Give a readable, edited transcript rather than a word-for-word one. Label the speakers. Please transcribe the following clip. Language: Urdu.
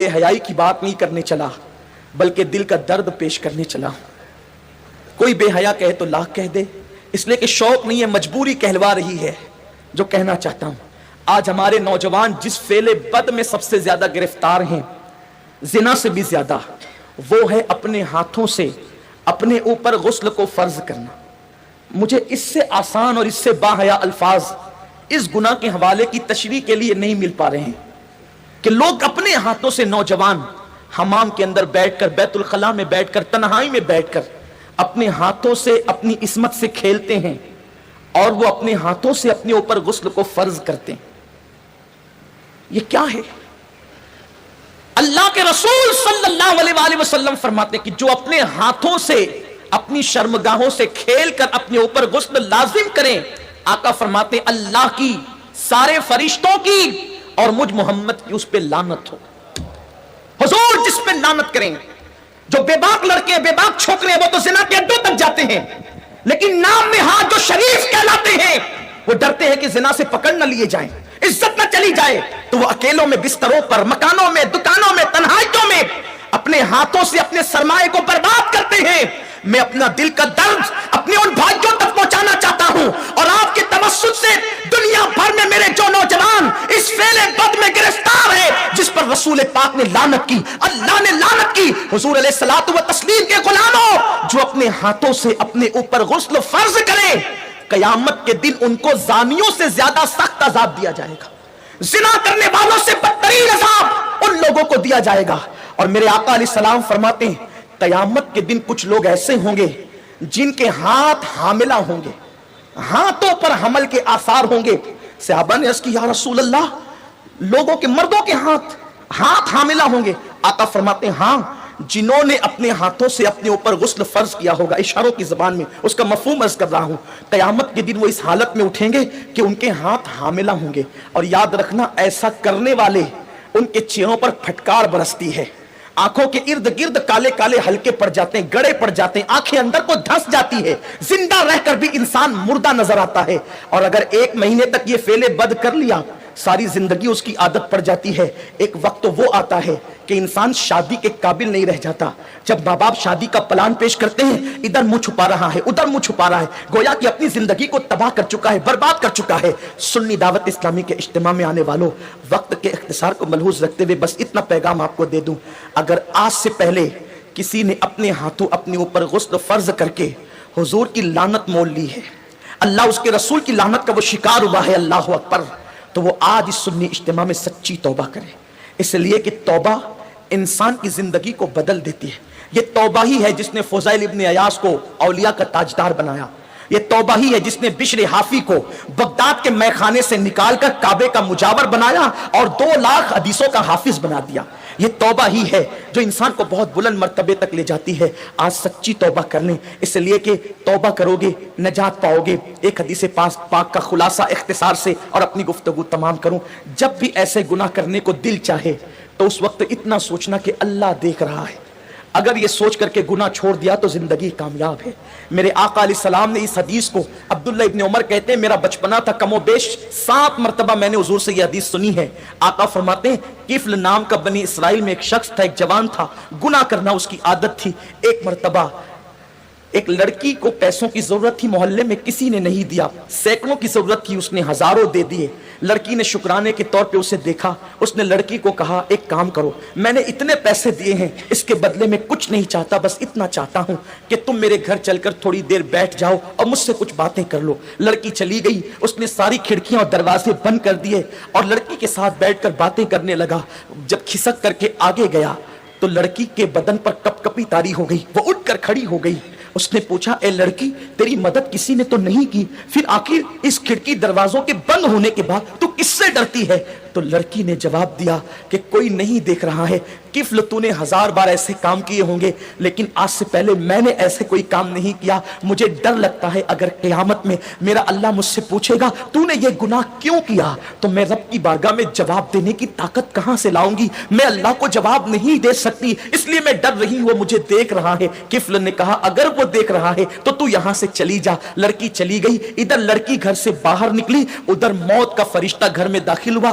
Speaker 1: بے حیائی کی بات نہیں کرنے چلا بلکہ دل کا درد پیش کرنے چلا. کوئی بے حیا کہے تو لاکھ کہہ دے، اس لیے کہ شوق نہیں ہے، مجبوری کہلوا رہی ہے. جو کہنا چاہتا ہوں، آج ہمارے نوجوان جس فعل بد میں سب سے زیادہ گرفتار ہیں، زنا سے بھی زیادہ، وہ ہے اپنے ہاتھوں سے اپنے اوپر غسل کو فرض کرنا. مجھے اس سے آسان اور اس سے باحیا الفاظ اس گناہ کے حوالے کی تشریح کے لیے نہیں مل پا رہے ہیں کہ لوگ اپنے ہاتھوں سے، نوجوان حمام کے اندر بیٹھ کر، بیت الخلاء میں بیٹھ کر، تنہائی میں بیٹھ کر اپنے ہاتھوں سے اپنی عصمت سے کھیلتے ہیں اور وہ اپنے ہاتھوں سے اپنے اوپر غسل کو فرض کرتے ہیں. یہ کیا ہے؟ اللہ کے رسول صلی اللہ علیہ وآلہ وسلم فرماتے ہیں کہ جو اپنے ہاتھوں سے اپنی شرمگاہوں سے کھیل کر اپنے اوپر غسل لازم کریں، آقا فرماتے ہیں اللہ کی، سارے فرشتوں کی اور مجھ محمد کی اس پہ لعنت ہو. حضور جس پہ لعنت کریں. جو بے باک لڑکے بے باک چھوکرے وہ تو زنا کے اڈوں تک جاتے ہیں، لیکن نام میں ہاتھ جو شریف کہلاتے ہیں وہ ڈرتے ہیں کہ زنا سے پکڑ نہ لیے جائیں، عزت نہ چلی جائے، تو وہ اکیلوں میں، بستروں پر، مکانوں میں، دکانوں میں، تنہائیوں میں اپنے ہاتھوں سے اپنے سرمایے کو برباد کرتے ہیں. میں اپنا دل کا درد اپنے ان بھائیوں تک پہنچانا چاہتا ہوں اور آپ کے توسط سے دنیا بھر میں میرے جو نوجوان اس فعل بد میں گرفتار ہے جس پر رسول پاک نے لعنت کی، اللہ نے لعنت کی، حضور علیہ الصلوۃ والتسلیم کے غلاموں جو اپنے ہاتھوں سے اپنے اوپر غسل فرض کریں، قیامت کے دن ان کو زانیوں سے زیادہ سخت عذاب دیا جائے گا. زنا کرنے والوں سے بدترین عذاب ان لوگوں کو دیا جائے گا. اور میرے آقا علیہ السلام فرماتے ہیں قیامت کے دن کچھ لوگ ایسے ہوں گے جن کے ہاتھ حاملہ ہوں گے، ہاتھوں پر حمل کے آثار ہوں گے. صحابہ نے عرض کی یا رسول اللہ، لوگوں کے، مردوں کے ہاتھ حاملہ ہوں گے؟ آقا فرماتے ہیں ہاں، جنہوں نے اپنے ہاتھوں سے اپنے اوپر غسل فرض کیا ہوگا. اشاروں کی زبان میں اس کا مفہوم عرض کر رہا ہوں. قیامت کے دن وہ اس حالت میں اٹھیں گے کہ ان کے ہاتھ حاملہ ہوں گے. اور یاد رکھنا، ایسا کرنے والے ان کے چہروں پر پھٹکار برستی ہے، آنکھوں کے ارد گرد کالے کالے ہلکے پڑ جاتے ہیں، گڑے پڑ جاتے ہیں، آنکھیں اندر کو دھس جاتی ہے، زندہ رہ کر بھی انسان مردہ نظر آتا ہے. اور اگر 1 مہینے تک یہ فعل بد کر لیا، ساری زندگی اس کی عادت پڑ جاتی ہے. ایک وقت وہ آتا ہے کہ انسان شادی کے قابل نہیں رہ جاتا. جب ماں باپ شادی کا پلان پیش کرتے ہیں، ادھر منہ چھپا رہا ہے، ادھر منہ چھپا رہا ہے، گویا کہ اپنی زندگی کو تباہ کر چکا ہے، برباد کر چکا ہے. سنی دعوت اسلامی کے اجتماع میں آنے والوں، وقت کے اختصار کو ملحوظ رکھتے ہوئے بس اتنا پیغام آپ کو دے دوں، اگر آج سے پہلے کسی نے اپنے ہاتھوں اپنے اوپر غسل فرض کر کے حضور کی لعنت مول لی ہے، اللہ اس کے رسول کی لعنت کا وہ شکار ہوا ہے، اللہ اکبر، تو وہ آج اس سنی اجتماع میں سچی توبہ کرے. اس لیے کہ توبہ انسان کی زندگی کو بدل دیتی ہے. یہ توبہ ہی ہے جس نے فضیل ابن عیاض کو اولیاء کا تاجدار بنایا. یہ توبہ ہی ہے جس نے بشر حافی کو بغداد کے میخانے سے نکال کر کعبے کا مجاور بنایا اور 2 لاکھ حدیثوں کا حافظ بنا دیا. یہ توبہ ہی ہے جو انسان کو بہت بلند مرتبے تک لے جاتی ہے. آج سچی توبہ کر لیں، اس لیے کہ توبہ کرو گے نجات پاؤ گے. ایک حدیث پاک کا خلاصہ اختصار سے اور اپنی گفتگو تمام کروں. جب بھی ایسے گناہ کرنے کو دل چاہے تو اس وقت اتنا سوچنا کہ اللہ دیکھ رہا ہے. اگر یہ سوچ کر کے گناہ چھوڑ دیا تو زندگی کامیاب ہے. میرے آقا علیہ السلام نے اس حدیث کو، عبداللہ ابن عمر کہتے ہیں میرا بچپنا تھا، کم و بیش 7 مرتبہ میں نے حضور سے یہ حدیث سنی ہے. آقا فرماتے ہیں کفل نام کا بنی اسرائیل میں ایک شخص تھا، ایک جوان تھا، گناہ کرنا اس کی عادت تھی. ایک مرتبہ ایک لڑکی کو پیسوں کی ضرورت تھی، محلے میں کسی نے نہیں دیا، سینکڑوں کی ضرورت تھی، اس نے ہزاروں دے دیے. لڑکی نے شکرانے کے طور پہ اسے دیکھا، اس نے لڑکی کو کہا ایک کام کرو، میں نے اتنے پیسے دیے ہیں، اس کے بدلے میں کچھ نہیں چاہتا، بس اتنا چاہتا ہوں کہ تم میرے گھر چل کر تھوڑی دیر بیٹھ جاؤ اور مجھ سے کچھ باتیں کر لو. لڑکی چلی گئی، اس نے ساری کھڑکیاں اور دروازے بند کر دیے اور لڑکی کے ساتھ بیٹھ کر باتیں کرنے لگا. جب کھسک کر کے آگے گیا تو لڑکی کے بدن پر کپ کپی طاری ہو گئی، وہ اٹھ کر کھڑی ہو گئی. اس نے پوچھا اے لڑکی، تیری مدد کسی نے تو نہیں کی، پھر آخر اس کھڑکی دروازوں کے بند ہونے کے بعد تو کس سے ڈرتی ہے؟ تو لڑکی نے جواب دیا کہ کوئی نہیں دیکھ رہا ہے. کفل تو نے 1000 بار ایسے کام کیے ہوں گے لیکن آج سے پہلے میں نے ایسے کوئی کام نہیں کیا. مجھے ڈر لگتا ہے اگر قیامت میں میرا اللہ مجھ سے پوچھے گا تو نے یہ گناہ کیوں کیا، تو میں رب کی بارگاہ میں جواب دینے کی طاقت کہاں سے لاؤں گی؟ میں اللہ کو جواب نہیں دے سکتی، اس لیے میں ڈر رہی ہوں، وہ مجھے دیکھ رہا ہے. کفل نے کہا اگر وہ دیکھ رہا ہے تو یہاں سے چلی جا. لڑکی چلی گئی. ادھر لڑکی گھر سے باہر نکلی، ادھر موت کا فرشتہ گھر میں داخل ہوا.